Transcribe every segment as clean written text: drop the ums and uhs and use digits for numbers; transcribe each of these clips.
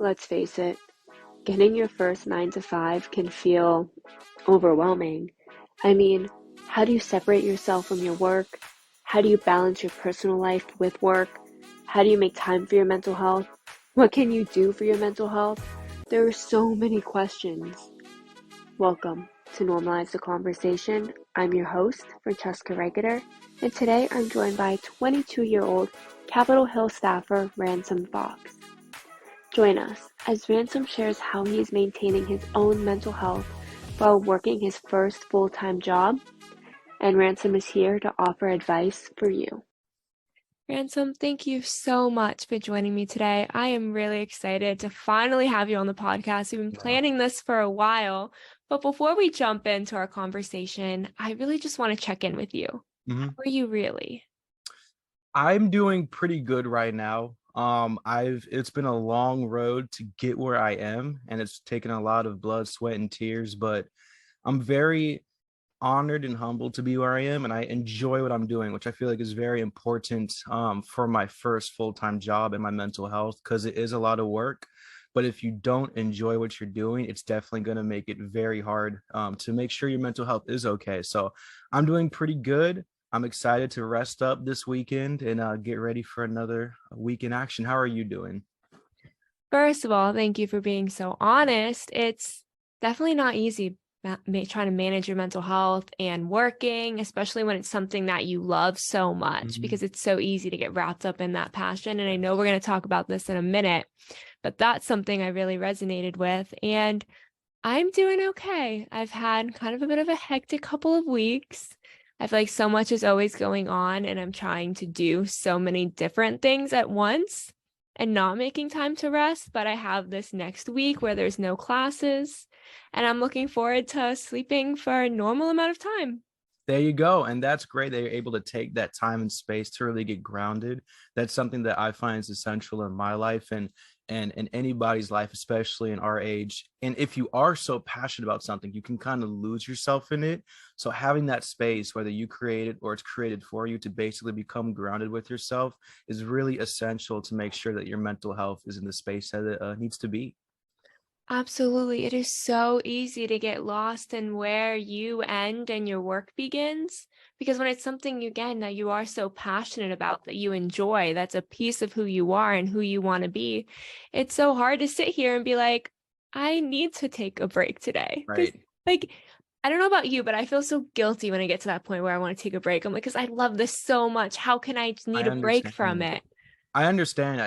let's face it, getting your first 9 to 5 can feel overwhelming. I mean, how do you separate yourself from your work? How do you balance your personal life with work? How do you make time for your mental health? What can you do for your mental health? There are so many questions. Welcome to Normalize the Conversation. I'm your host, Francesca Regater, and today I'm joined by 22-year-old Capitol Hill staffer Ransom Fox. Join us as Ransom shares how he is maintaining his own mental health while working his first full-time job, and Ransom is here to offer advice for you. Ransom, thank you so much for joining me today. I am really excited to finally have you on the podcast. We've been planning this for a while, but before we jump into our conversation, I really just want to check in with you. How are you really? I'm doing pretty good right now. It's been a long road to get where I am, and it's taken a lot of blood, sweat, and tears, but I'm very honored and humbled to be where I am, and I enjoy what I'm doing, which I feel like is very important for my first full-time job and my mental health, because it is a lot of work. But if you don't enjoy what you're doing, it's definitely going to make it very hard to make sure your mental health is okay. So I'm doing pretty good. I'm excited to rest up this weekend and get ready for another week in action. How are you doing? First of all, thank you for being so honest. It's definitely not easy trying to manage your mental health and working, especially when it's something that you love so much, because it's so easy to get wrapped up in that passion. And I know we're going to talk about this in a minute, but that's something I really resonated with. And I'm doing okay. I've had kind of a bit of a hectic couple of weeks. I feel like so much is always going on, and I'm trying to do so many different things at once and not making time to rest. But I have this next week where there's no classes, and I'm looking forward to sleeping for a normal amount of time. There you go. And that's great that you're able to take that time and space to really get grounded. That's something that I find is essential in my life and in anybody's life, especially in our age. And if you are so passionate about something, you can kind of lose yourself in it. So having that space, whether you create it or it's created for you, to basically become grounded with yourself is really essential to make sure that your mental health is in the space that it needs to be. Absolutely. It is so easy to get lost in where you end and your work begins. Because when it's something, again, that you are so passionate about, that you enjoy, that's a piece of who you are and who you want to be, it's so hard to sit here and be like, I need to take a break today. Right. Like, I don't know about you, but I feel so guilty when I get to that point where I want to take a break. I'm like, because I love this so much. How can I need a break from it? I understand.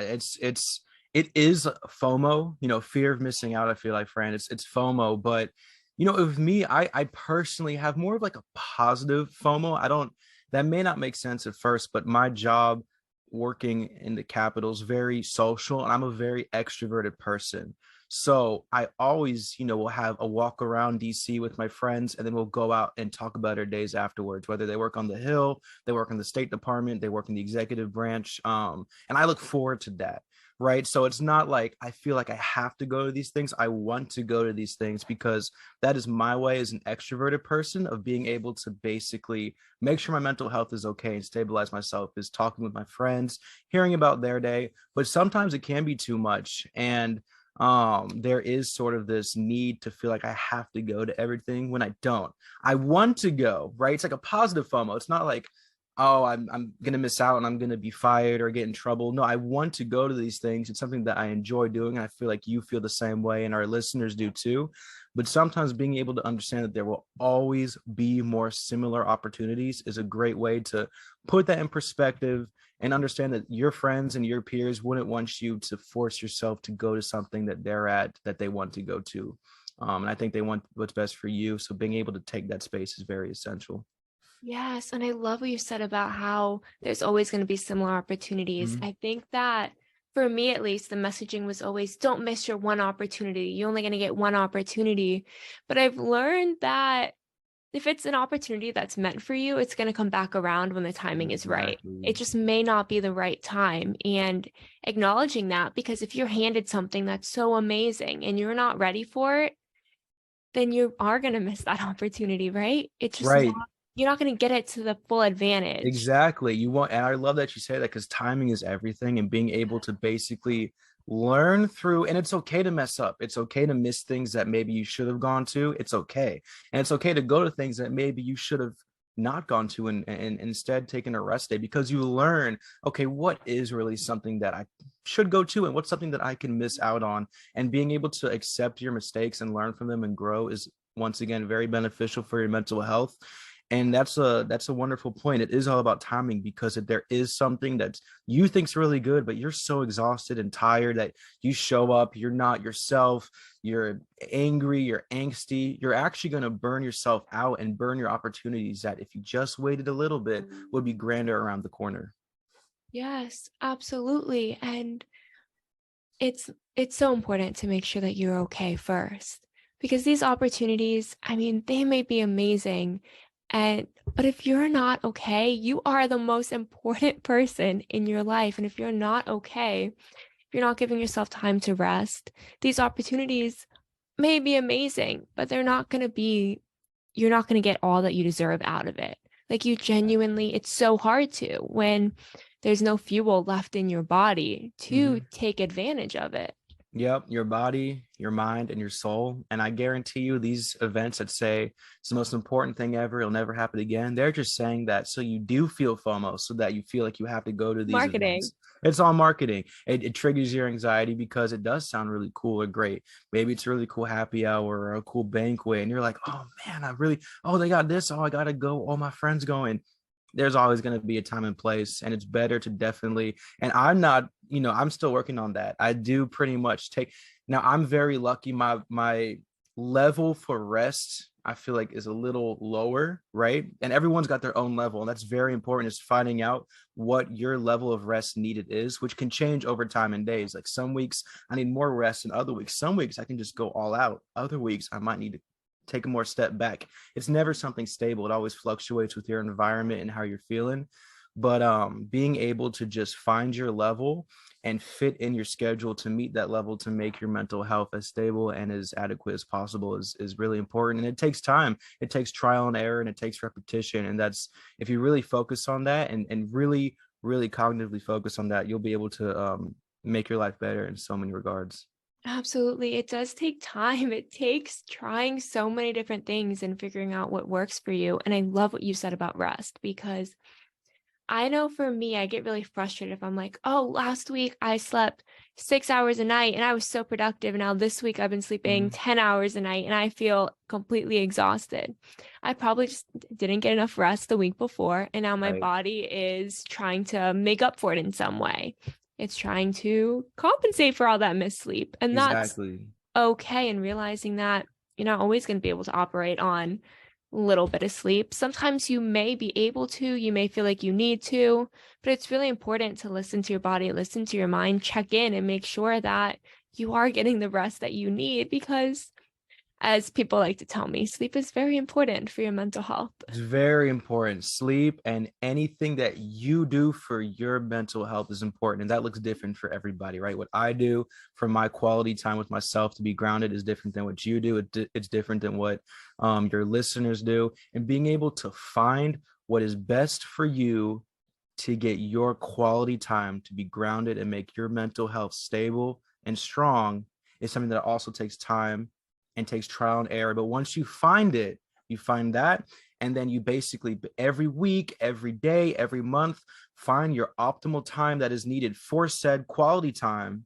It is FOMO, fear of missing out. I feel like, Fran, it's FOMO, but with me, I personally have more of like a positive FOMO. That may not make sense at first, but my job working in the Capitol is very social, and I'm a very extroverted person. So I always, will have a walk around DC with my friends, and then we'll go out and talk about our days afterwards, whether they work on the Hill, they work in the State Department, they work in the executive branch. And I look forward to that. Right. So it's not like I feel like I have to go to these things. I want to go to these things because that is my way as an extroverted person of being able to basically make sure my mental health is okay and stabilize myself, is talking with my friends, hearing about their day. But sometimes it can be too much. And there is sort of this need to feel like I have to go to everything when I don't. I want to go, right? It's like a positive FOMO. It's not like, oh, I'm gonna miss out and I'm gonna be fired or get in trouble. No, I want to go to these things. It's something that I enjoy doing. I feel like you feel the same way, and our listeners do too. But sometimes being able to understand that there will always be more similar opportunities is a great way to put that in perspective and understand that your friends and your peers wouldn't want you to force yourself to go to something that they're at, that they want to go to. And I think they want what's best for you. So being able to take that space is very essential. Yes, and I love what you said about how there's always going to be similar opportunities. I think that for me, at least, the messaging was always, don't miss your one opportunity. You're only going to get one opportunity. But I've learned that if it's an opportunity that's meant for you, it's going to come back around when the timing is right. It just may not be the right time. And acknowledging that, because if you're handed something that's so amazing and you're not ready for it, then you are going to miss that opportunity, right? It's just Right. you're not going to get it to the full advantage. Exactly. And I love that you say that, because timing is everything, and being able to basically learn through, and it's okay to mess up. It's okay to miss things that maybe you should have gone to. It's okay. And it's okay to go to things that maybe you should have not gone to, and instead taken a rest day, because you learn, okay, what is really something that I should go to and what's something that I can miss out on. And being able to accept your mistakes and learn from them and grow is once again very beneficial for your mental health. And that's a wonderful point. It is all about timing, because if there is something that you think's really good, but you're so exhausted and tired that you show up, you're not yourself, you're angry, you're angsty, you're actually going to burn yourself out and burn your opportunities that, if you just waited a little bit, would be grander around the corner. Yes, absolutely. And it's so important to make sure that you're okay first, because these opportunities, I mean, they may be amazing, and but if you're not okay, you are the most important person in your life. And if you're not okay, if you're not giving yourself time to rest, these opportunities may be amazing, but they're not going to be, you're not going to get all that you deserve out of it. Like, you genuinely, it's so hard to when there's no fuel left in your body to Mhm. take advantage of it. Yep, your body, your mind, and your soul. And I guarantee you, these events that say it's the most important thing ever, it'll never happen again, they're just saying that so you do feel FOMO, so that you feel like you have to go to these Marketing. events. It's all marketing. It triggers your anxiety because it does sound really cool or great. Maybe it's a really cool happy hour or a cool banquet, and you're like, oh man, oh, they got this. Oh, I gotta go. All my friends going. There's always going to be a time and place, and it's better to definitely, and I'm not, I'm still working on that. I do pretty much take, now I'm very lucky, my level for rest, I feel like, is a little lower, right? And everyone's got their own level, and that's very important, is finding out what your level of rest needed is, which can change over time and days. Like, some weeks I need more rest than other weeks. Some weeks I can just go all out. Other weeks I might need to take a more step back. It's never something stable. It always fluctuates with your environment and how you're feeling. But being able to just find your level and fit in your schedule to meet that level, to make your mental health as stable and as adequate as possible, is really important. And it takes time. It takes trial and error, and it takes repetition. And that's, if you really focus on that, and really, really cognitively focus on that, you'll be able to make your life better in so many regards. Absolutely. It does take time. It takes trying so many different things and figuring out what works for you. And I love what you said about rest, because I know for me, I get really frustrated if I'm like, oh, last week I slept 6 hours a night and I was so productive. And now this week I've been sleeping Mhm. 10 hours a night and I feel completely exhausted. I probably just didn't get enough rest the week before. And now my Right. body is trying to make up for it in some way. It's trying to compensate for all that missed sleep. And that's Exactly. okay. And realizing that you're not always going to be able to operate on a little bit of sleep. Sometimes you may be able to, you may feel like you need to, but it's really important to listen to your body, listen to your mind, check in and make sure that you are getting the rest that you need, because as people like to tell me, sleep is very important for your mental health. It's very important. Sleep and anything that you do for your mental health is important. And that looks different for everybody, right? What I do for my quality time with myself to be grounded is different than what you do. It's different than what your listeners do. And being able to find what is best for you to get your quality time to be grounded and make your mental health stable and strong is something that also takes time and takes trial and error. But once you find it, you find that, and then you basically every week, every day, every month, find your optimal time that is needed for said quality time.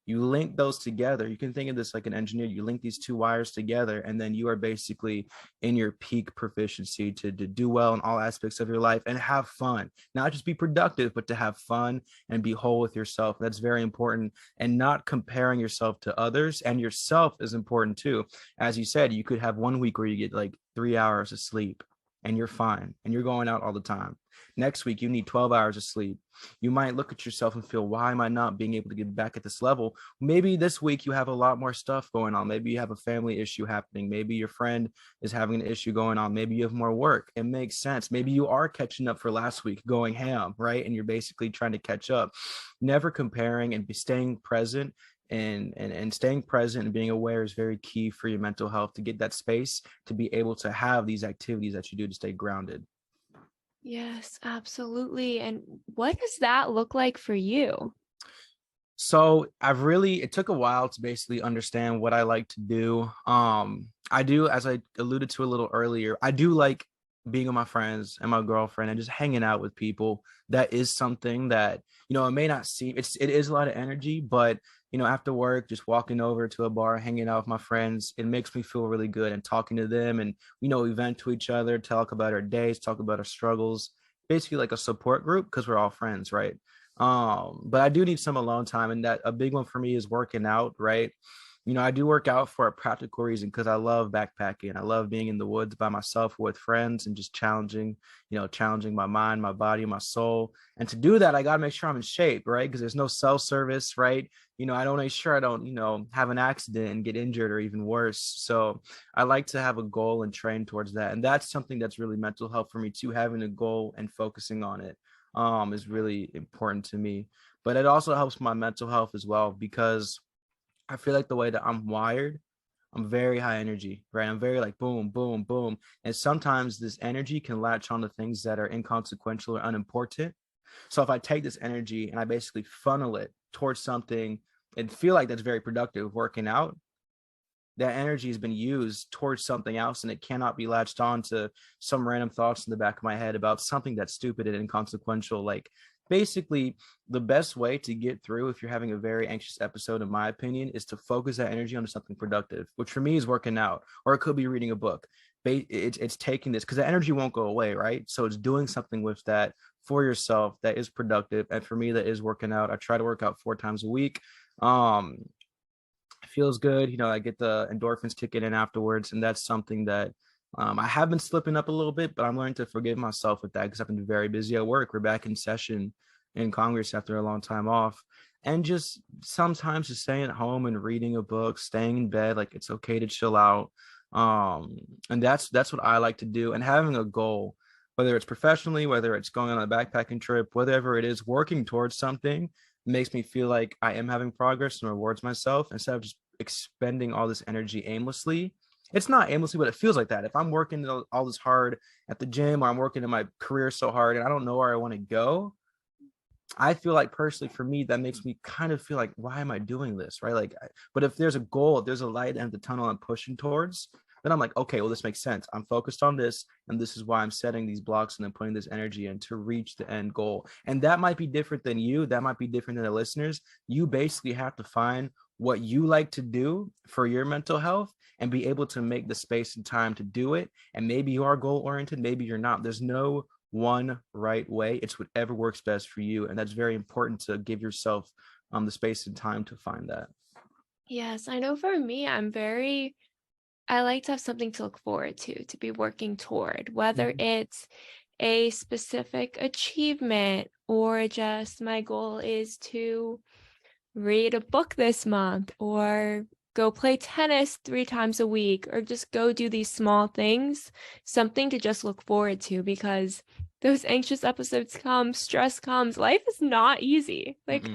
You link those together. You can think of this like an engineer. You link these two wires together, and then you are basically in your peak proficiency to do well in all aspects of your life and have fun. Not just be productive, but to have fun and be whole with yourself. That's very important. And not comparing yourself to others, and yourself is important too. As you said, you could have one week where you get like 3 hours of sleep and you're fine and you're going out all the time. Next week, you need 12 hours of sleep. You might look at yourself and feel, why am I not being able to get back at this level? Maybe this week you have a lot more stuff going on. Maybe you have a family issue happening. Maybe your friend is having an issue going on. Maybe you have more work. It makes sense. Maybe you are catching up for last week, going ham, right? And you're basically trying to catch up. Never comparing, and be staying present, and staying present and being aware is very key for your mental health, to get that space to be able to have these activities that you do to stay grounded. Yes, absolutely. And what does that look like for you? So it took a while to basically understand what I like to do. I do, as I alluded to a little earlier, I do like being with my friends and my girlfriend and just hanging out with people. That is something that, it may not seem, it is a lot of energy, but after work, just walking over to a bar, hanging out with my friends, it makes me feel really good, and talking to them, and we vent to each other, talk about our days, talk about our struggles, basically like a support group because we're all friends, right? But I do need some alone time, and that a big one for me is working out, right? I do work out for a practical reason because I love backpacking. I love being in the woods by myself with friends and just challenging my mind, my body, my soul. And to do that, I got to make sure I'm in shape, right? Because there's no cell service, right? I don't make sure I don't, have an accident and get injured or even worse. So I like to have a goal and train towards that. And that's something that's really mental health for me too, having a goal and focusing on it is really important to me. But it also helps my mental health as well because I feel like the way that I'm wired, I'm very high energy, right? I'm very like boom, boom, boom. And sometimes this energy can latch on to things that are inconsequential or unimportant. So if I take this energy and I basically funnel it towards something and feel like that's very productive, working out, that energy has been used towards something else, and it cannot be latched on to some random thoughts in the back of my head about something that's stupid and inconsequential. Like, basically, the best way to get through if you're having a very anxious episode, in my opinion, is to focus that energy onto something productive, which for me is working out, or it could be reading a book. It's taking this because the energy won't go away, right? So it's doing something with that for yourself that is productive. And for me, that is working out. I try to work out 4 times a week. um feels good. I get the endorphins kicking in afterwards, and that's something that I have been slipping up a little bit, but I'm learning to forgive myself with that because I've been very busy at work. We're back in session in Congress after a long time off, and just sometimes just staying at home and reading a book, staying in bed, like it's okay to chill out. And that's what I like to do, and having a goal, whether it's professionally, whether it's going on a backpacking trip, whatever it is, working towards something makes me feel like I am having progress and rewards myself instead of just expending all this energy aimlessly. It's not aimlessly, but it feels like that. If I'm working all this hard at the gym, or I'm working in my career so hard and I don't know where I want to go, I feel like personally for me, that makes me kind of feel like, why am I doing this? Right. Like, but if there's a goal, if there's a light at the tunnel I'm pushing towards, then I'm like, okay, well, this makes sense. I'm focused on this. And this is why I'm setting these blocks and then putting this energy in to reach the end goal. And that might be different than you. That might be different than the listeners. You basically have to find what you like to do for your mental health and be able to make the space and time to do it. And maybe you are goal oriented, maybe you're not. There's no one right way. It's whatever works best for you. And that's very important to give yourself the space and time to find that. Yes, I know for me, I like to have something to look forward to be working toward, whether it's a specific achievement or just my goal is to read a book this month or go play tennis 3 times a week or just go do these small things, something to just look forward to because those anxious episodes come, stress comes, life is not easy. Like,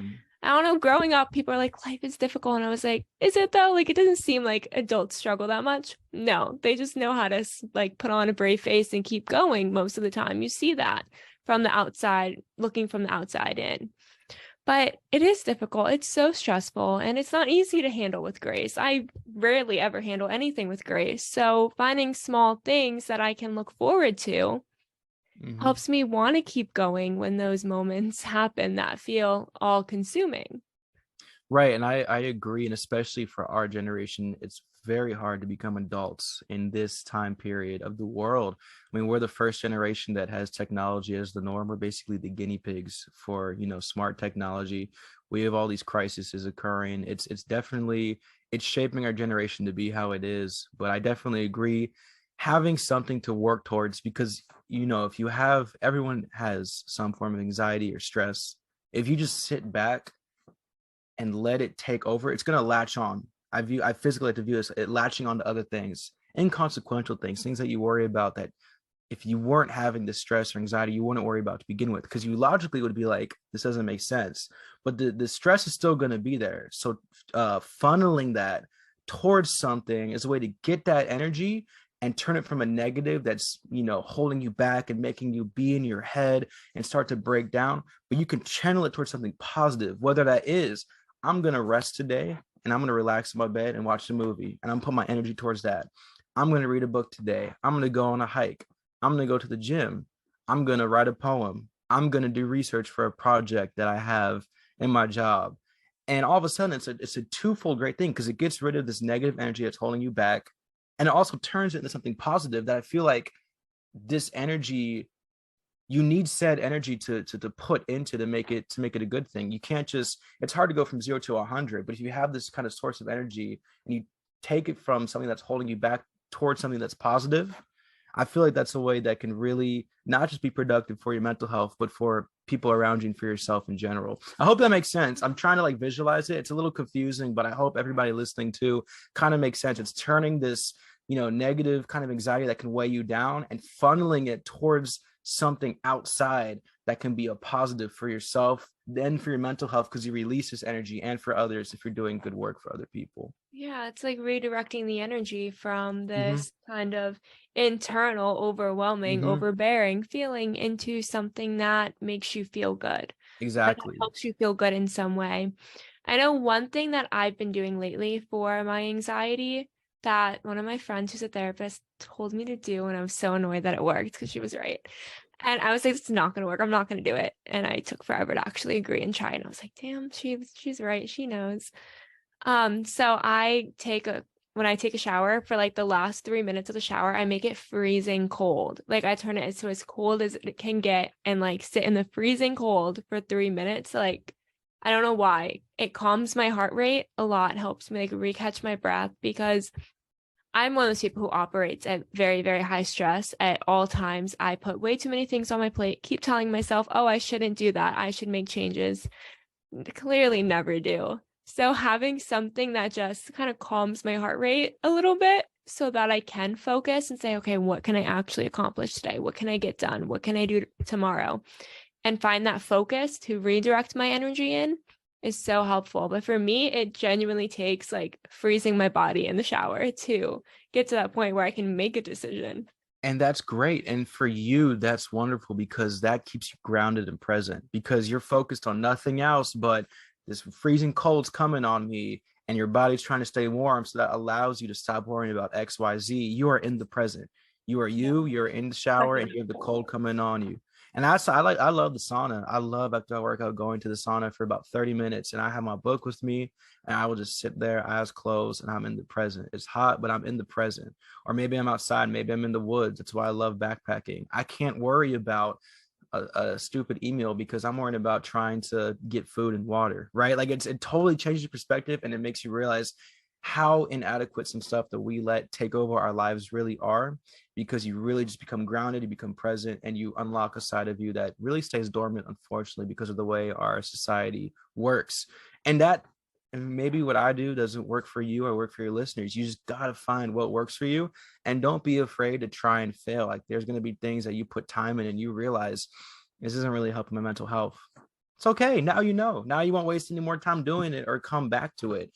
I don't know, growing up, people are like, life is difficult. And I was like, is it though? Like, it doesn't seem like adults struggle that much. No, they just know how to like put on a brave face and keep going most of the time. You see that from the outside, looking from the outside in. But it is difficult. It's so stressful and it's not easy to handle with grace. I rarely ever handle anything with grace. So finding small things that I can look forward to helps me want to keep going when those moments happen that feel all consuming. Right. And I agree. And especially for our generation, it's very hard to become adults in this time period of the world. I mean, we're the first generation that has technology as the norm. We're basically the guinea pigs for, smart technology. We have all these crises occurring. It's definitely, it's shaping our generation to be how it is. But I definitely agree, having something to work towards, because, if you have, everyone has some form of anxiety or stress. If you just sit back and let it take over, it's going to latch on. I physically like to view this, it latching on to other things, inconsequential things that you worry about, that if you weren't having the stress or anxiety, you wouldn't worry about to begin with, because you logically would be like, this doesn't make sense. But the stress is still going to be there. So funneling that towards something is a way to get that energy and turn it from a negative that's, holding you back and making you be in your head and start to break down. But you can channel it towards something positive, whether that is, I'm going to rest today and I'm going to relax in my bed and watch a movie. And I'm put my energy towards that. I'm going to read a book today. I'm going to go on a hike. I'm going to go to the gym. I'm going to write a poem. I'm going to do research for a project that I have in my job. And all of a sudden, it's a twofold great thing because it gets rid of this negative energy that's holding you back. And it also turns it into something positive that I feel like this energy, you need said energy to put into to make it a good thing. You can't just, it's hard to go from 0 to 100, but if you have this kind of source of energy and you take it from something that's holding you back towards something that's positive, I feel like that's a way that can really not just be productive for your mental health, but for people around you and for yourself in general. I hope that makes sense. I'm trying to like visualize it. It's a little confusing, but I hope everybody listening to kind of makes sense. It's turning this, negative kind of anxiety that can weigh you down and funneling it towards something outside that can be a positive for yourself, then for your mental health, because you release this energy, and for others if you're doing good work for other people. Yeah, it's like redirecting the energy from Mm-hmm. this kind of internal, overwhelming, Mm-hmm. overbearing feeling into something that makes you feel good, or that Exactly. helps you feel good in some way. I know one thing that I've been doing lately for my anxiety that one of my friends who's a therapist told me to do, and I was so annoyed that it worked because she was right. And I was like, it's not going to work. I'm not going to do it. And I took forever to actually agree and try. And I was like, damn, she's right. She knows. So when I take a shower for like the last 3 minutes of the shower, I make it freezing cold. Like I turn it so as cold as it can get and like sit in the freezing cold for 3 minutes. Like, I don't know why. It calms my heart rate a lot, helps me like recatch my breath because I'm one of those people who operates at very, very high stress at all times. I put way too many things on my plate, keep telling myself, oh, I shouldn't do that. I should make changes. Clearly never do. So having something that just kind of calms my heart rate a little bit so that I can focus and say, okay, what can I actually accomplish today? What can I get done? What can I do tomorrow? And find that focus to redirect my energy in is so helpful. But for me, it genuinely takes like freezing my body in the shower to get to that point where I can make a decision. And that's great. And for you, that's wonderful because that keeps you grounded and present because you're focused on nothing else but this freezing cold's coming on me and your body's trying to stay warm. So that allows you to stop worrying about XYZ. You are in the present. You are you're in the shower and you have the cold coming on you. And I love the sauna. I love after I work out going to the sauna for about 30 minutes and I have my book with me and I will just sit there, eyes closed, and I'm in the present. It's hot, but I'm in the present. Or maybe I'm outside, maybe I'm in the woods. That's why I love backpacking. I can't worry about a stupid email because I'm worried about trying to get food and water, right? Like it totally changes your perspective and it makes you realize how inadequate some stuff that we let take over our lives really are because you really just become grounded, you become present, and you unlock a side of you that really stays dormant, unfortunately, because of the way our society works. And maybe what I do doesn't work for you or work for your listeners. You just got to find what works for you and don't be afraid to try and fail. Like there's going to be things that you put time in and you realize this isn't really helping my mental health. It's okay. Now you know. Now you won't waste any more time doing it or come back to it.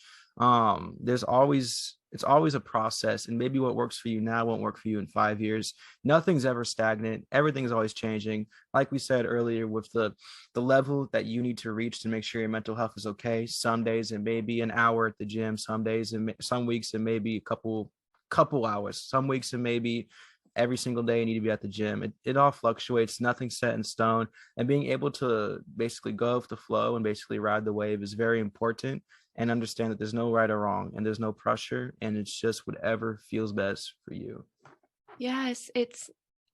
It's always a process, and maybe what works for you now won't work for you in 5 years. Nothing's ever stagnant. Everything's always changing. Like we said earlier, with the level that you need to reach to make sure your mental health is okay. Some days it may be an hour at the gym. Some days and some weeks it may be a couple hours. Some weeks it may be every single day you need to be at the gym. It all fluctuates. Nothing's set in stone. And being able to basically go with the flow and basically ride the wave is very important, and understand that there's no right or wrong and there's no pressure and it's just whatever feels best for you. Yes,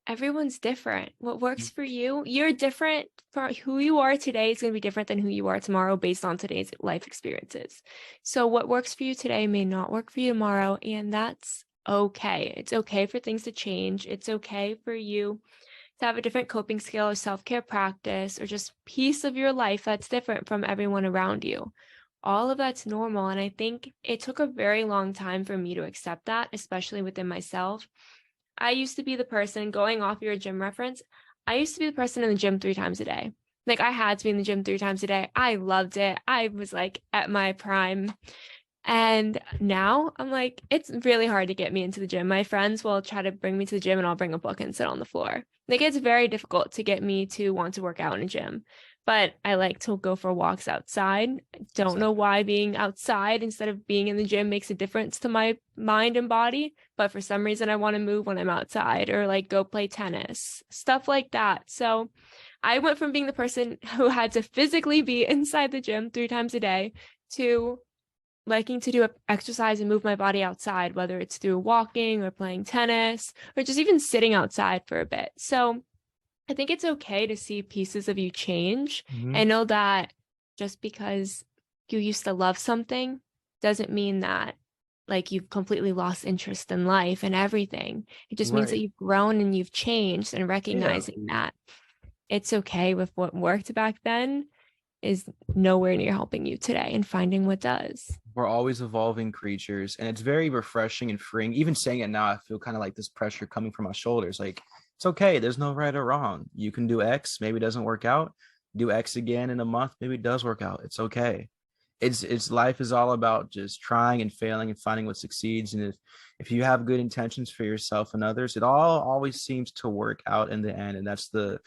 everyone's different. What works for you, you're different. For who you are today is going to be different than who you are tomorrow based on today's life experiences. So what works for you today may not work for you tomorrow, and that's okay. It's okay for things to change. It's okay for you to have a different coping skill or self-care practice or just piece of your life that's different from everyone around you. All of that's normal. And I think it took a very long time for me to accept that, especially within myself. I used to be the person, going off your gym reference, I used to be the person in the gym 3 times a day. Like I had to be in the gym 3 times a day. I loved it. I was like at my prime. And now I'm like, it's really hard to get me into the gym. My friends will try to bring me to the gym and I'll bring a book and sit on the floor. Like it's very difficult to get me to want to work out in a gym. but I like to go for walks outside. I don't know why being outside instead of being in the gym makes a difference to my mind and body, but for some reason I want to move when I'm outside, or like go play tennis, stuff like that. So I went from being the person who had to physically be inside the gym 3 times a day to liking to do exercise and move my body outside, whether it's through walking or playing tennis or just even sitting outside for a bit. So I think it's okay to see pieces of you change and know that just because you used to love something doesn't mean that like you've completely lost interest in life and everything. It just means that Right. you've grown and you've changed, and Yeah. recognizing that it's okay with what worked back then is nowhere near helping you today, and finding what does. We're always evolving creatures, and it's very refreshing and freeing. Even saying it now, I feel kind of like this pressure coming from my shoulders. Like, it's okay. There's no right or wrong. You can do X, maybe it doesn't work out. Do X again in a month, maybe it does work out. It's okay. It's life is all about just trying and failing and finding what succeeds. And if you have good intentions for yourself and others, it all always seems to work out in the end. And that's the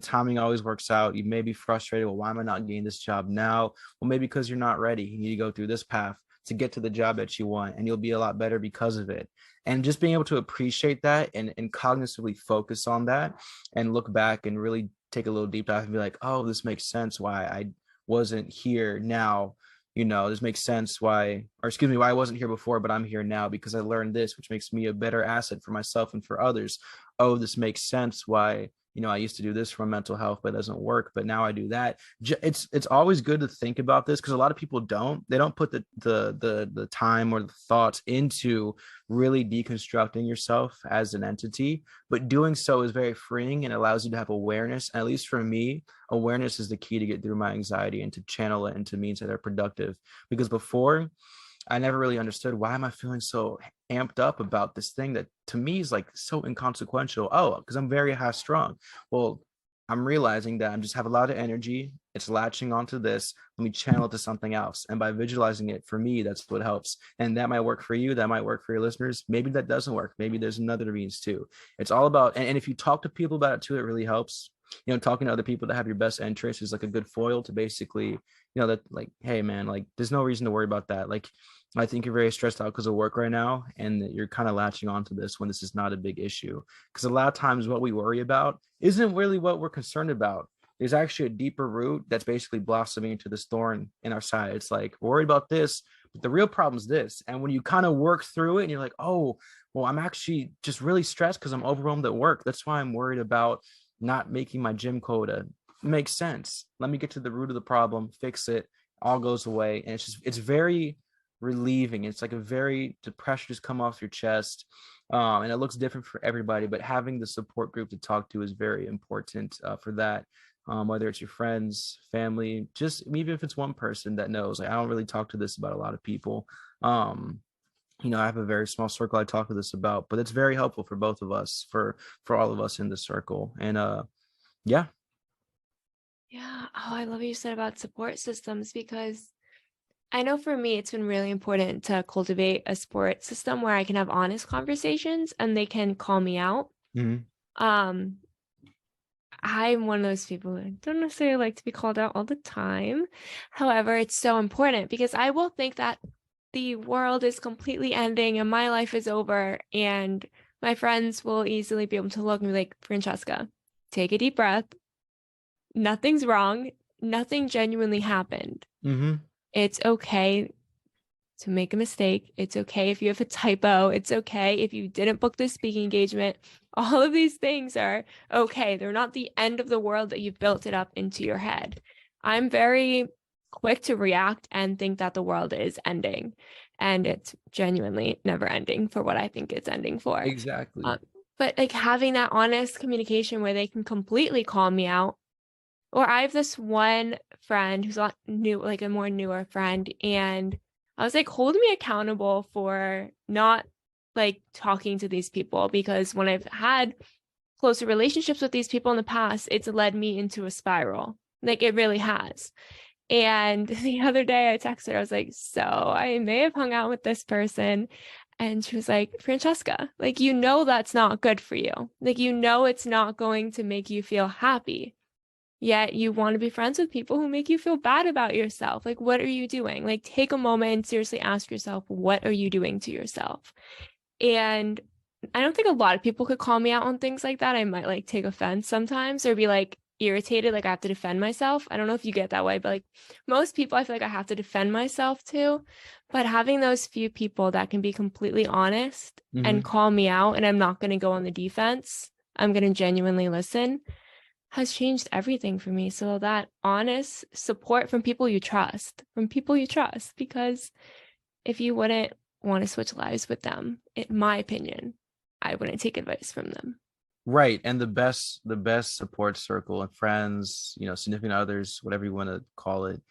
timing always works out. You may be frustrated. Well, why am I not getting this job now? Well, maybe because you're not ready. You need to go through this path to get to the job that you want, and you'll be a lot better because of it. And just being able to appreciate that and cognitively focus on that and look back and really take a little deep dive and be like, oh, this makes sense why I wasn't here now. This makes sense why I wasn't here before, but I'm here now because I learned this, which makes me a better asset for myself and for others. Oh, this makes sense why I used to do this for mental health, but it doesn't work. But now I do that. It's always good to think about this, because a lot of people they don't put the time or the thoughts into really deconstructing yourself as an entity. But doing so is very freeing and allows you to have awareness. At least for me, awareness is the key to get through my anxiety and to channel it into means that are productive. Because before, I never really understood, why am I feeling so amped up about this thing that to me is like so inconsequential? Oh, because I'm very high strung. Well, I'm realizing that I just have a lot of energy. It's latching onto this. Let me channel it to something else. And by visualizing it, for me, that's what helps. And that might work for you. That might work for your listeners. Maybe that doesn't work. Maybe there's another means too. It's all about, and if you talk to people about it too, it really helps. Talking to other people that have your best interests is like a good foil to basically, that like, hey man, like there's no reason to worry about that. Like, I think you're very stressed out because of work right now, and that you're kind of latching onto this when this is not a big issue. Because a lot of times what we worry about isn't really what we're concerned about. There's actually a deeper root that's basically blossoming into this thorn in our side. It's like, worried about this, but the real problem is this. And when you kind of work through it and you're like, oh, well, I'm actually just really stressed because I'm overwhelmed at work. That's why I'm worried about not making my gym quota. Makes sense. Let me get to the root of the problem, fix it, all goes away. And it's very relieving. It's like the pressure just come off your chest. And it looks different for everybody, but having the support group to talk to is very important for that. Whether it's your friends, family, just even if it's one person that knows. Like, I don't really talk to this about a lot of people. I have a very small circle I talk to this about, but it's very helpful for both of us, for all of us in this circle. And yeah. Yeah. Oh, I love what you said about support systems, because I know for me, it's been really important to cultivate a support system where I can have honest conversations and they can call me out. Mm-hmm. I'm one of those people who don't necessarily like to be called out all the time. However, it's so important because I will think that the world is completely ending and my life is over, and my friends will easily be able to look and be like, Francesca, take a deep breath. Nothing's wrong. Nothing genuinely happened. Mm-hmm. It's okay to make a mistake. It's okay if you have a typo. It's okay if you didn't book this speaking engagement. All of these things are okay. They're not the end of the world that you've built it up into your head. I'm very quick to react and think that the world is ending, and it's genuinely never ending for what I think it's ending for. Exactly. But like having that honest communication where they can completely call me out. Or I have this one friend who's a more newer friend, and I was like holding me accountable for not like talking to these people, because when I've had closer relationships with these people in the past, it's led me into a spiral. Like, it really has. And the other day I texted her, I was like, so I may have hung out with this person. And she was like, Francesca, like, that's not good for you. Like, it's not going to make you feel happy. yet you want to be friends with people who make you feel bad about yourself. Like, what are you doing? Like, take a moment and seriously ask yourself, what are you doing to yourself? And I don't think a lot of people could call me out on things like that. I might like take offense sometimes or be like irritated, like I have to defend myself. I don't know if you get that way, but like most people, I feel like I have to defend myself too. But having those few people that can be completely honest and Mm-hmm. call me out, and I'm not going to go on the defense, I'm going to genuinely listen, has changed everything for me. So that honest support from people you trust, because if you wouldn't want to switch lives with them, in my opinion, I wouldn't take advice from them. Right. And the best support circle and friends, significant others, whatever you want to call it,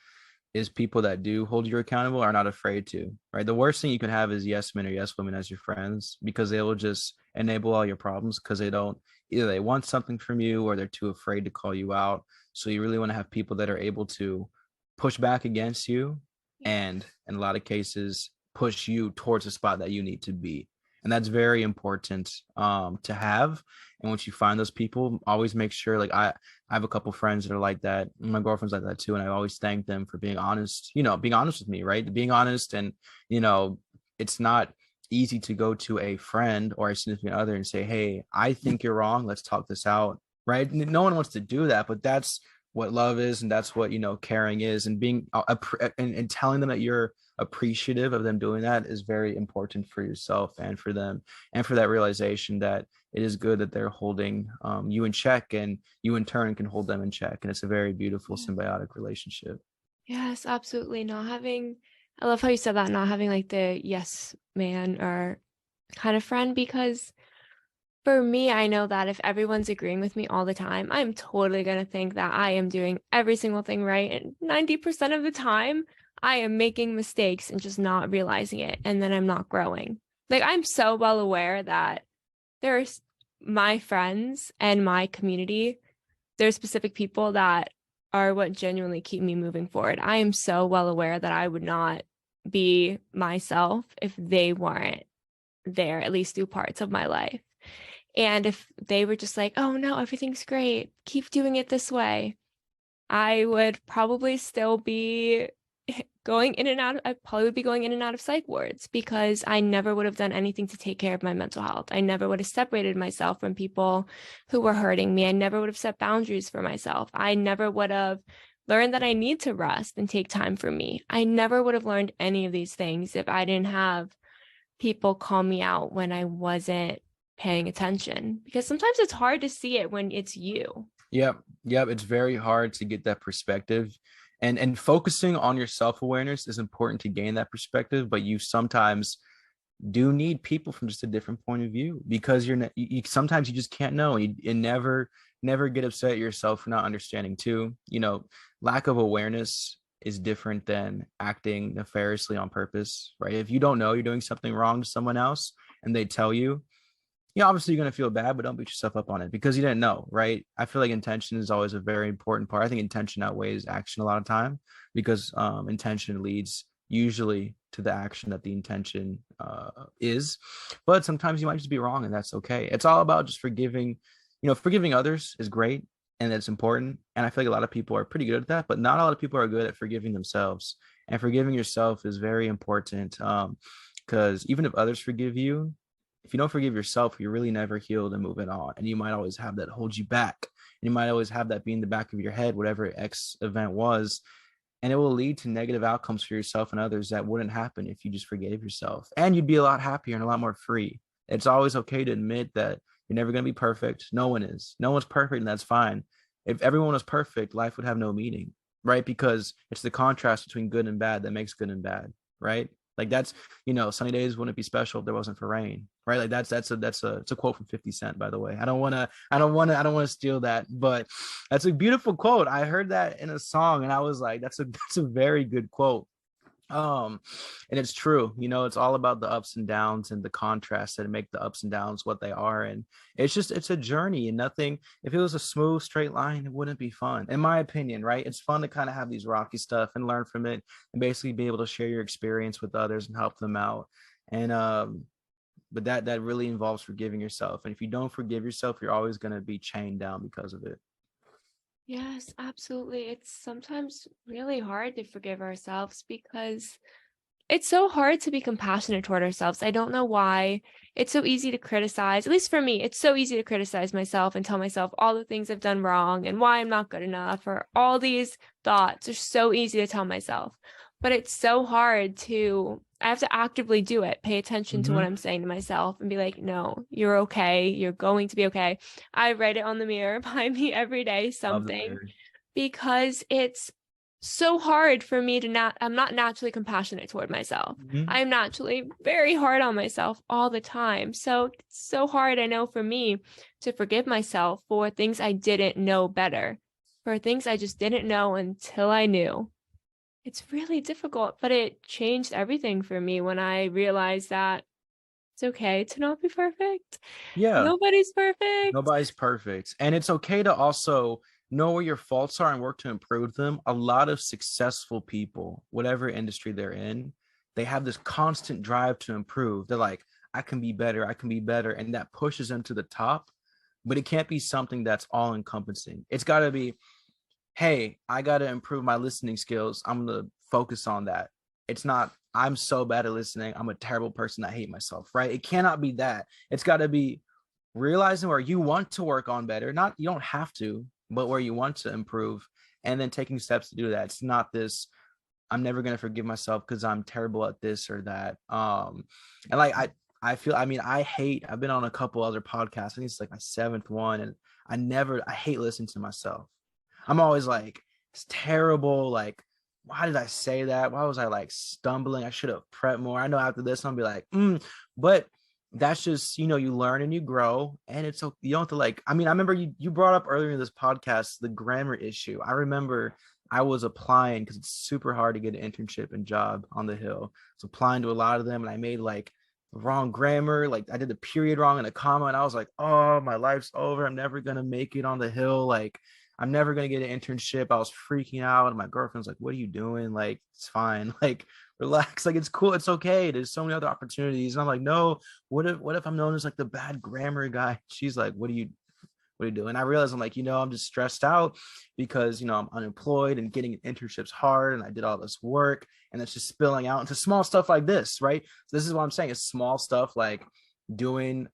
is people that do hold you accountable, are not afraid to, right? The worst thing you can have is yes men or yes women as your friends, because they will just enable all your problems, because they don't, either they want something from you or they're too afraid to call you out. So you really want to have people that are able to push back against you, Yeah. and in a lot of cases push you towards the spot that you need to be. And that's very important to have. And once you find those people, always make sure, like I have a couple friends that are like that. My girlfriend's like that too. And I always thank them for being honest, being honest with me, right? Being honest. And, you know, it's not easy to go to a friend or a significant other and say, hey, I think you're wrong. Let's talk this out, right? No one wants to do that, but that's what love is. And that's what, caring is. And being, and telling them that you're appreciative of them doing that is very important for yourself and for them, and for that realization that it is good that they're holding you in check, and you in turn can hold them in check. And it's a very beautiful symbiotic relationship. Yes, absolutely. Not having, I love how you said that, not having like the yes man or kind of friend, because for me, I know that if everyone's agreeing with me all the time, I'm totally going to think that I am doing every single thing right. And 90% of the time, I am making mistakes and just not realizing it. And then I'm not growing. Like, I'm so well aware that there's my friends and my community, there's specific people that are what genuinely keep me moving forward. I am so well aware that I would not be myself if they weren't there, at least through parts of my life. And if they were just like, oh no, everything's great, keep doing it this way, I would probably still be going in and out. I probably would be going in and out of psych wards, because I never would have done anything to take care of my mental health. I never would have separated myself from people who were hurting me. I never would have set boundaries for myself. I never would have learned that I need to rest and take time for me. I never would have learned any of these things if I didn't have people call me out when I wasn't paying attention, because sometimes it's hard to see it when it's you. Yep. Yep. It's very hard to get that perspective. And focusing on your self-awareness is important to gain that perspective, but you sometimes do need people from just a different point of view, because sometimes you just can't know. And never get upset at yourself for not understanding too. Lack of awareness is different than acting nefariously on purpose, right? If you don't know you're doing something wrong to someone else and they tell you, obviously you're going to feel bad, but don't beat yourself up on it because you didn't know, right? I feel like intention is always a very important part. I think intention outweighs action a lot of time, because intention leads usually to the action that the intention is. But sometimes you might just be wrong, and that's okay. It's all about just forgiving. Forgiving others is great, and it's important. And I feel like a lot of people are pretty good at that, but not a lot of people are good at forgiving themselves. And forgiving yourself is very important, because even if others forgive you, if you don't forgive yourself, you're really never healed and moving on. And you might always have that hold you back. And you might always have that be in the back of your head, whatever X event was. And it will lead to negative outcomes for yourself and others that wouldn't happen if you just forgave yourself. And you'd be a lot happier and a lot more free. It's always okay to admit that you're never going to be perfect. No one is. No one's perfect, and that's fine. If everyone was perfect, life would have no meaning, right? Because it's the contrast between good and bad that makes good and bad, right? Like that's, sunny days wouldn't be special if there wasn't for rain, right? Like it's a quote from 50 Cent, by the way. I don't want to steal that, but that's a beautiful quote. I heard that in a song and I was like, that's a very good quote. And it's true. It's all about the ups and downs and the contrasts that make the ups and downs what they are. And it's a journey, and nothing, if it was a smooth straight line, it wouldn't be fun, in my opinion, right? It's fun to kind of have these rocky stuff and learn from it, and basically be able to share your experience with others and help them out. And but that really involves forgiving yourself. And if you don't forgive yourself, you're always going to be chained down because of it. Yes, absolutely. It's sometimes really hard to forgive ourselves because it's so hard to be compassionate toward ourselves. I don't know why. It's so easy to criticize, at least for me, it's so easy to criticize myself and tell myself all the things I've done wrong and why I'm not good enough, or all these thoughts are so easy to tell myself. But it's so hard I have to actively do it, pay attention to what Hmm. I'm saying to myself and be like, no, you're okay. You're going to be okay. I write it on the mirror behind me every day, Love the something, mirror. because it's so hard for me to I'm not naturally compassionate toward myself. Hmm. I'm naturally very hard on myself all the time. So it's so hard, I know, for me to forgive myself for things I didn't know better, for things I just didn't know until I knew. It's really difficult, but it changed everything for me when I realized that it's okay to not be perfect. Yeah. Nobody's perfect. Nobody's perfect. And it's okay to also know where your faults are and work to improve them. A lot of successful people, whatever industry they're in, they have this constant drive to improve. They're like, I can be better, I can be better. And that pushes them to the top. But it can't be something that's all encompassing. It's got to be, hey, I got to improve my listening skills. I'm going to focus on that. It's not, I'm so bad at listening. I'm a terrible person. I hate myself, right? It cannot be that. It's got to be realizing where you want to work on better. Not, you don't have to, but where you want to improve, and then taking steps to do that. It's not this, I'm never going to forgive myself because I'm terrible at this or that. And like, I feel, I mean, I've been on a couple other podcasts. I think it's like my seventh one. And I hate listening to myself. I'm always like, it's terrible. Like, why did I say that? Why was I like stumbling? I should have prepped more. I know after this, I'll be like, but that's just, you learn and you grow, and it's okay. You don't have to like, I mean, I remember you brought up earlier in this podcast, the grammar issue. I remember I was applying because it's super hard to get an internship and job on the Hill. I was applying to a lot of them, and I made like wrong grammar. Like I did the period wrong and a comma, and I was like, oh, my life's over. I'm never going to make it on the Hill. Like, I'm never gonna get an internship. I was freaking out, and my girlfriend's like, "What are you doing? Like, it's fine. Like, relax. Like, it's cool. It's okay. There's so many other opportunities." And I'm like, "No. What if I'm known as like the bad grammar guy?" She's like, What are you doing?" And I realized I'm like, I'm just stressed out because I'm unemployed and getting internships hard, and I did all this work, and it's just spilling out into small stuff like this, right? So this is what I'm saying. It's small stuff like doing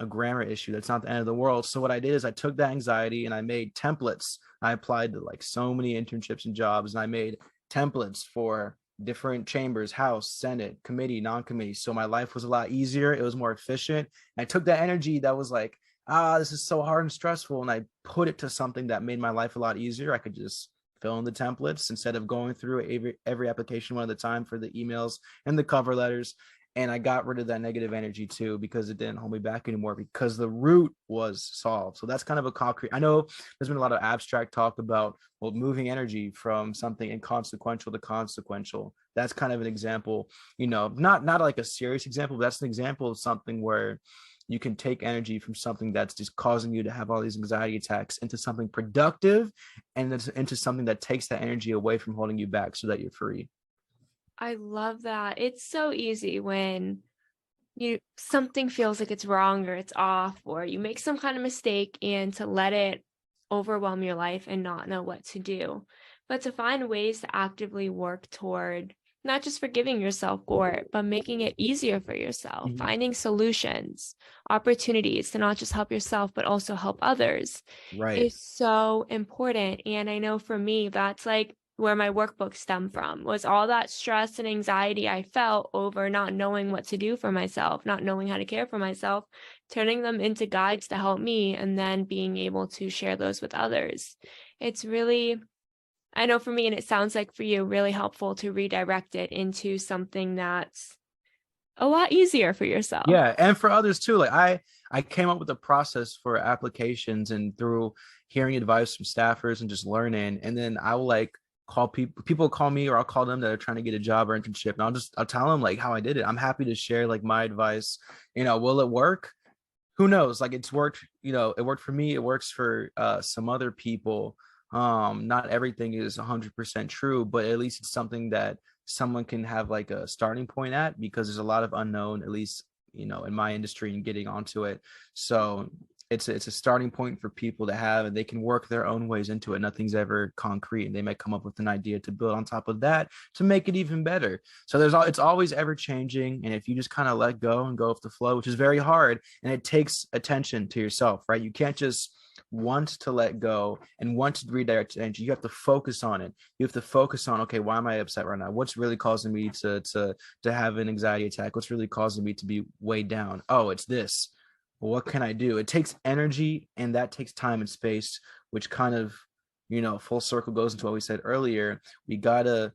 a grammar issue. That's not the end of the world. So what I did is I took that anxiety and I made templates. I applied to like so many internships and jobs, and I made templates for different chambers, House, Senate, committee, non-committee. So my life was a lot easier. It was more efficient. And I took that energy that was like, this is so hard and stressful, and I put it to something that made my life a lot easier. I could just fill in the templates instead of going through every application one at a time for the emails and the cover letters. And I got rid of that negative energy too, because it didn't hold me back anymore, because the root was solved. So that's kind of a concrete. I know there's been a lot of abstract talk about, well, moving energy from something inconsequential to consequential. That's kind of an example, not like a serious example, but that's an example of something where you can take energy from something that's just causing you to have all these anxiety attacks into something productive, and into something that takes that energy away from holding you back so that you're free. I love that. It's so easy when something feels like it's wrong or it's off, or you make some kind of mistake, and to let it overwhelm your life and not know what to do. But to find ways to actively work toward not just forgiving yourself for it, but making it easier for yourself, Mhm. finding solutions, opportunities to not just help yourself, but also help others Right. is so important. And I know for me, that's like where my workbook stemmed from, was all that stress and anxiety I felt over not knowing what to do for myself, not knowing how to care for myself, turning them into guides to help me, and then being able to share those with others. It's really, I know for me, and it sounds like for you, really helpful to redirect it into something that's a lot easier for yourself. Yeah, and for others too. Like I came up with a process for applications, and through hearing advice from staffers and just learning, and then I will like call people call me, or I'll call them that are trying to get a job or internship, and I'll tell them like how I did it. I'm happy to share like my advice. Will it work? Who knows? Like, it's worked, it worked for me, it works for some other people. Not everything is 100% true, but at least it's something that someone can have like a starting point at, because there's a lot of unknown, at least in my industry, and getting onto it. So it's a starting point for people to have, and they can work their own ways into it. Nothing's ever concrete, and they may come up with an idea to build on top of that to make it even better. So it's always ever changing, and if you just kind of let go and go with the flow, which is very hard, and it takes attention to yourself, right? You can't just want to let go and want to redirect attention. You have to focus on it. You have to focus on, okay, why am I upset right now? What's really causing me to have an anxiety attack? What's really causing me to be weighed down? Oh, it's this. Well, what can I do? It takes energy, and that takes time and space, which kind of, full circle goes into what we said earlier. You gotta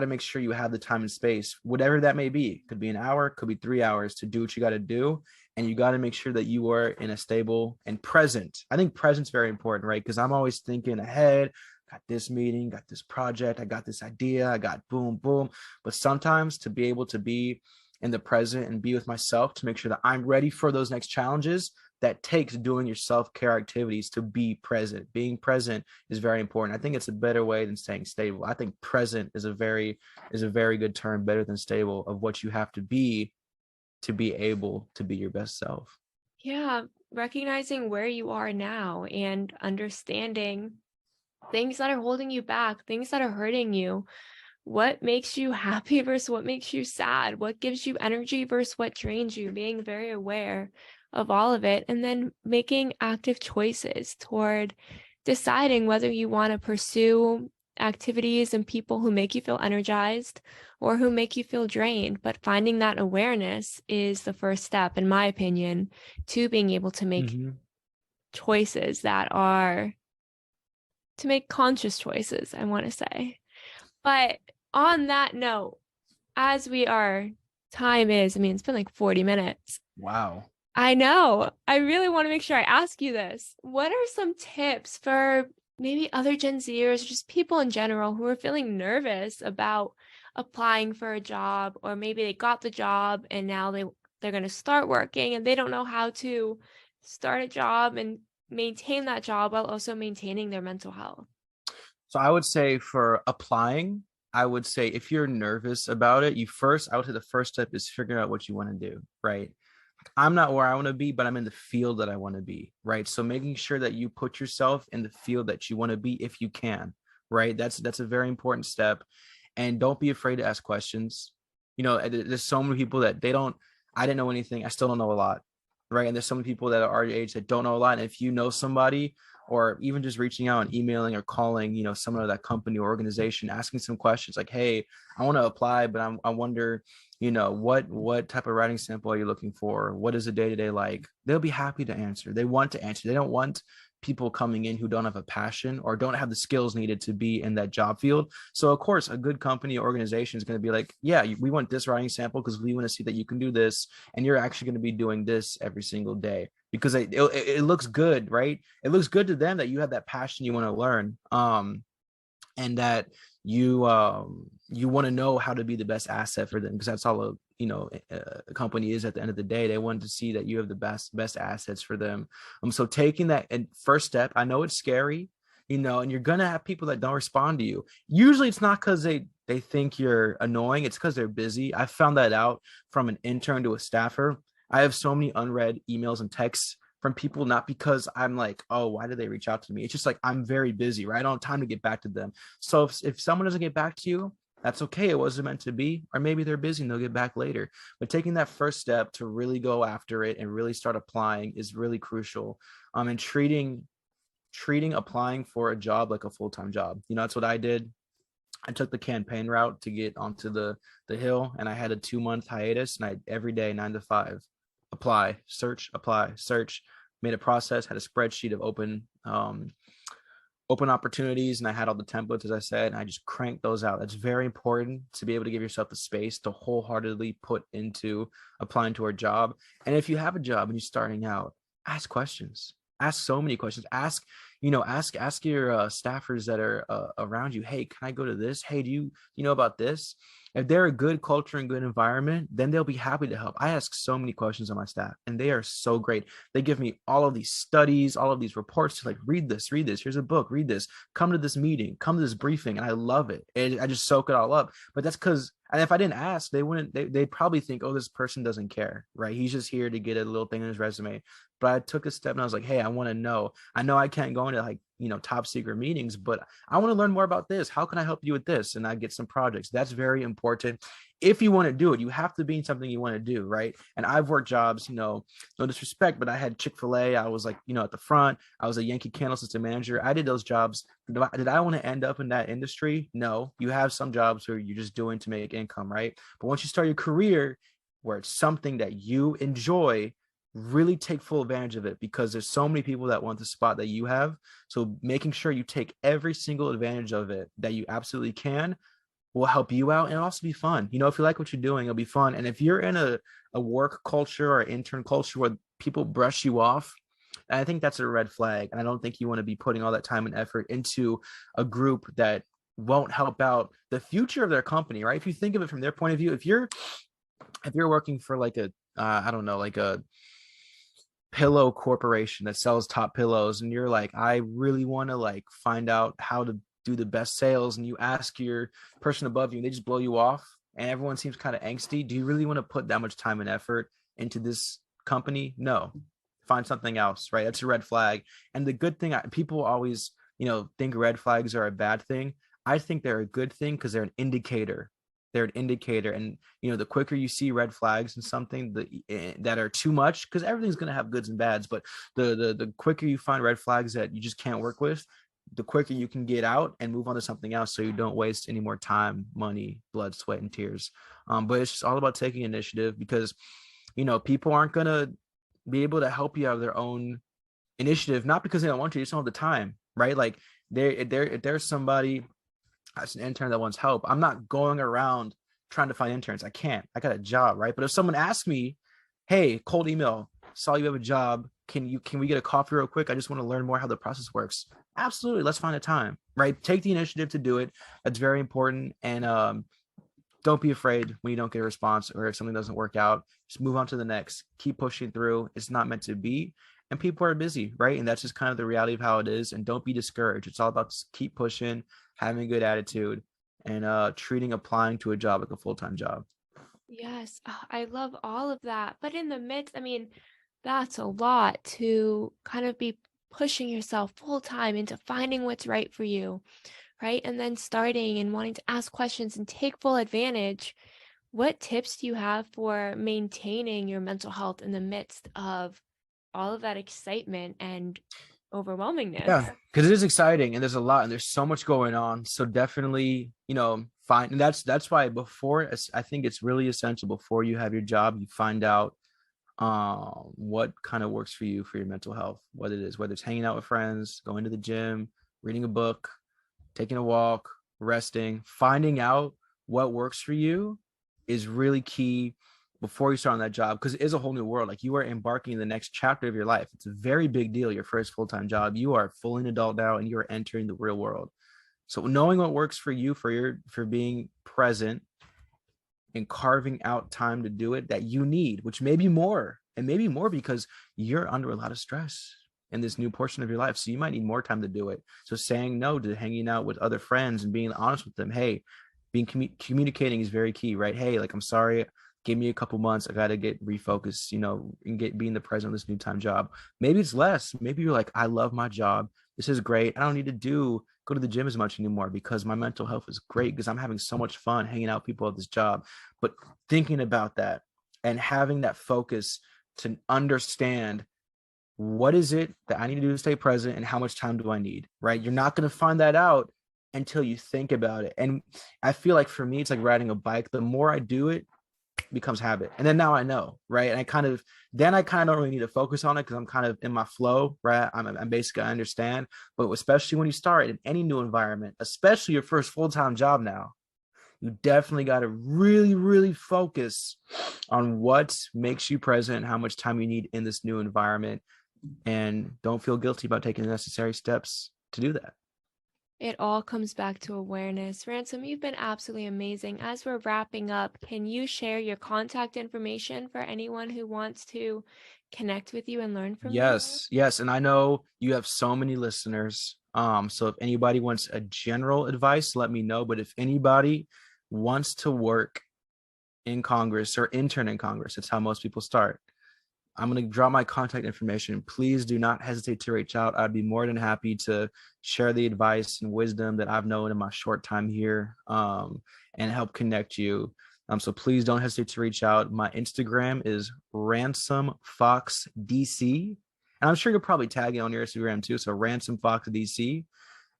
make sure you have the time and space, whatever that may be. Could be an hour, could be 3 hours, to do what you got to do. And you got to make sure that you are in a stable and present. I think present's very important, right? Because I'm always thinking ahead. Got this meeting, got this project, I got this idea, I got boom, boom. But sometimes to be able to be in the present and be with myself to make sure that I'm ready for those next challenges, that takes doing your self-care activities to be present. Being present is very important. I think it's a better way than staying stable. I think present is a very good term, better than stable, of what you have to be able to be your best self. Yeah, recognizing where you are now and understanding things that are holding you back, things that are hurting you. What makes you happy versus what makes you sad? What gives you energy versus what drains you? Being very aware of all of it, and then making active choices toward deciding whether you want to pursue activities and people who make you feel energized or who make you feel drained. But finding that awareness is the first step, in my opinion, to being able to make choices that are to make conscious choices, I want to say. But on that note, as time is, it's been like 40 minutes. Wow. I know. I really want to make sure I ask you this. What are some tips for maybe other Gen Zers or just people in general who are feeling nervous about applying for a job, or maybe they got the job and now they're going to start working and they don't know how to start a job and maintain that job while also maintaining their mental health? So I would say for applying, I would say if you're nervous about it, I would say the first step is figuring out what you want to do, right? I'm not where I want to be, but I'm in the field that I want to be, right? So making sure that you put yourself in the field that you want to be if you can, right? That's a very important step. And don't be afraid to ask questions. There's so many people that I didn't know anything. I still don't know a lot, right? And there's so many people that are our age that don't know a lot. And if you know somebody, or even just reaching out and emailing or calling, someone of that company or organization, asking some questions like, hey, I want to apply, but I wonder, what type of writing sample are you looking for? What is the day-to-day like? They'll be happy to answer. They want to answer. They don't want people coming in who don't have a passion or don't have the skills needed to be in that job field. So of course, a good company or organization is going to be like, yeah, we want this writing sample because we want to see that you can do this. And you're actually going to be doing this every single day, because it looks good, right? It looks good to them that you have that passion you want to learn. And that you want to know how to be the best asset for them, because that's all a company is at the end of the day. They want to see that you have the best assets for them. So taking that and first step, I know it's scary, and you're gonna have people that don't respond to you. Usually it's not because they think you're annoying, it's because they're busy. I found that out from an intern to a staffer. I have so many unread emails and texts from people, not because I'm like, oh, why did they reach out to me? It's just like, I'm very busy, right? I don't have time to get back to them. So if someone doesn't get back to you, that's okay. It wasn't meant to be, or maybe they're busy and they'll get back later. But taking that first step to really go after it and really start applying is really crucial. And treating applying for a job like a full-time job. That's what I did. I took the campaign route to get onto the Hill, and I had a 2-month hiatus, and every day 9 to 5, apply, search, made a process, had a spreadsheet of open opportunities, and I had all the templates, as I said, and I just cranked those out. That's very important, to be able to give yourself the space to wholeheartedly put into applying to a job. And if you have a job and you're starting out, ask questions. Ask so many questions. Ask your staffers that are around you. Hey, can I go to this? Hey, do you know about this? If they're a good culture and good environment, then they'll be happy to help. I ask so many questions on my staff, and they are so great. They give me all of these studies, all of these reports to like, read this. Here's a book, read this, come to this meeting, come to this briefing. And I love it. I just soak it all up. But that's because And if I didn't ask, they wouldn't, they'd probably think, oh, this person doesn't care, right? He's just here to get a little thing in his resume. But I took a step and I was like, hey, I want to know. I know I can't go into like, top secret meetings, but I want to learn more about this. How can I help you with this? And I get some projects. That's very important. If you want to do it, you have to be in something you want to do, right? And I've worked jobs, no disrespect, but I had Chick-fil-A. I was like, at the front. I was a Yankee Candle System manager. I did those jobs. Did I want to end up in that industry? No. You have some jobs where you're just doing to make income, right? But once you start your career where it's something that you enjoy, really take full advantage of it, because there's so many people that want the spot that you have. So making sure you take every single advantage of it that you absolutely can will help you out, and also be fun. If you like what you're doing, it'll be fun. And if you're in a work culture or intern culture where people brush you off, I think that's a red flag. And I don't think you want to be putting all that time and effort into a group that won't help out the future of their company, right? If you think of it from their point of view, if you're working for like a I don't know, like a pillow corporation that sells top pillows, and you're like, I really want to like find out how to do the best sales, and you ask your person above you and they just blow you off and everyone seems kind of angsty, do you really want to put that much time and effort into this company? No. Find something else, right? That's a red flag. And the good thing, people always think red flags are a bad thing. I think they're a good thing because they're an indicator. They're an indicator. And the quicker you see red flags in something that are too much, because everything's going to have goods and bads, but the quicker you find red flags that you just can't work with, the quicker you can get out and move on to something else, so you don't waste any more time, money, blood, sweat, and tears. But it's just all about taking initiative, because people aren't going to be able to help you out of their own initiative, not because they don't want to, you just don't have the time, right? Like if there's somebody as an intern that wants help, I'm not going around trying to find interns. I can't. I got a job, right? But if someone asks me, hey, cold email, saw you have a job, can we get a coffee real quick? I just want to learn more how the process works. Absolutely. Let's find a time, right? Take the initiative to do it. That's very important. And don't be afraid when you don't get a response, or if something doesn't work out, just move on to the next. Keep pushing through. It's not meant to be. And people are busy, right? And that's just kind of the reality of how it is. And don't be discouraged. It's all about just keep pushing, having a good attitude, and treating applying to a job like a full-time job. Yes, I love all of that. But in the midst, I mean, that's a lot to kind of be pushing yourself full time into finding what's right for you, right? And then starting and wanting to ask questions and take full advantage. What tips do you have for maintaining your mental health in the midst of all of that excitement and overwhelmingness? Yeah, because it is exciting and there's a lot and there's so much going on. So definitely, find, and that's why I think it's really essential before you have your job, you find out what kind of works for you for your mental health, whether it's hanging out with friends, going to the gym, reading a book, taking a walk, resting. Finding out what works for you is really key before you start on that job, because it is a whole new world. Like, you are embarking the next chapter of your life. It's a very big deal. Your first full-time job, you are fully an adult now and you are entering the real world. So knowing what works for you for being present and carving out time to do it that you need, which may be more, and maybe more because you're under a lot of stress in this new portion of your life. So you might need more time to do it. So saying no to hanging out with other friends and being honest with them. Hey, communicating is very key, right? Hey, like, I'm sorry, give me a couple months. I got to get refocused, and be in the present of this new time job. Maybe it's less. Maybe you're like, I love my job. This is great. I don't need to go to the gym as much anymore because my mental health is great because I'm having so much fun hanging out with people at this job. But thinking about that and having that focus to understand, what is it that I need to do to stay present and how much time do I need, right? You're not going to find that out until you think about it. And I feel like for me, it's like riding a bike. The more I do it, becomes habit. And then now I know, right? And I kind of don't really need to focus on it because I'm kind of in my flow, right? I'm basically, I understand. But especially when you start in any new environment, especially your first full-time job now, you definitely got to really, really focus on what makes you present and how much time you need in this new environment. And don't feel guilty about taking the necessary steps to do that. It all comes back to awareness. Ransom, you've been absolutely amazing. As we're wrapping up, can you share your contact information for anyone who wants to connect with you and learn from you? Yes. And I know you have so many listeners. So if anybody wants a general advice, let me know. But if anybody wants to work in Congress or intern in Congress, it's how most people start. I'm going to drop my contact information. Please do not hesitate to reach out. I'd be more than happy to share the advice and wisdom that I've known in my short time here, and help connect you. So please don't hesitate to reach out. My Instagram is Ransom Fox DC. And I'm sure you'll probably tag it on your Instagram too. So Ransom Fox DC.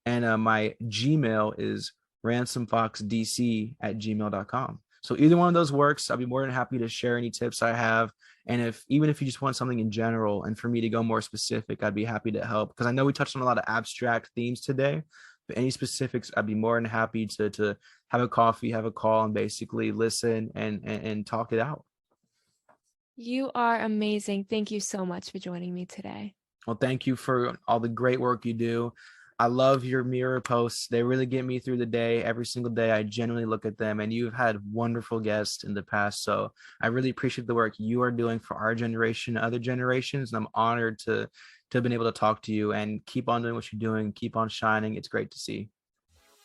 And my Gmail is ransomfoxdc@gmail.com. So either one of those works. I'll be more than happy to share any tips I have. And even if you just want something in general and for me to go more specific, I'd be happy to help, because I know we touched on a lot of abstract themes today. But any specifics, I'd be more than happy to have a coffee, have a call, and basically listen and talk it out. You are amazing. Thank you so much for joining me today. Well, thank you for all the great work you do. I love your mirror posts. They really get me through the day. Every single day, I genuinely look at them, and you've had wonderful guests in the past. So I really appreciate the work you are doing for our generation, other generations. And I'm honored to have been able to talk to you, and keep on doing what you're doing. Keep on shining. It's great to see.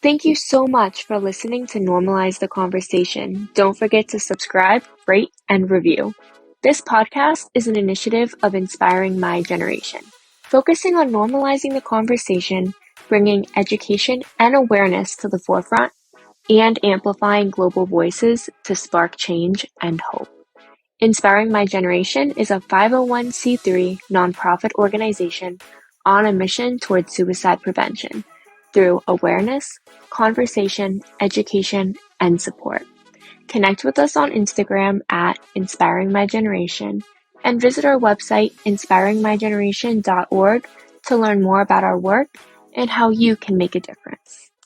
Thank you so much for listening to Normalize the Conversation. Don't forget to subscribe, rate, and review. This podcast is an initiative of Inspiring My Generation, focusing on normalizing the conversation, bringing education and awareness to the forefront, and amplifying global voices to spark change and hope. Inspiring My Generation is a 501c3 nonprofit organization on a mission towards suicide prevention through awareness, conversation, education, and support. Connect with us on Instagram at Inspiring My Generation and visit our website inspiringmygeneration.org to learn more about our work and how you can make a difference.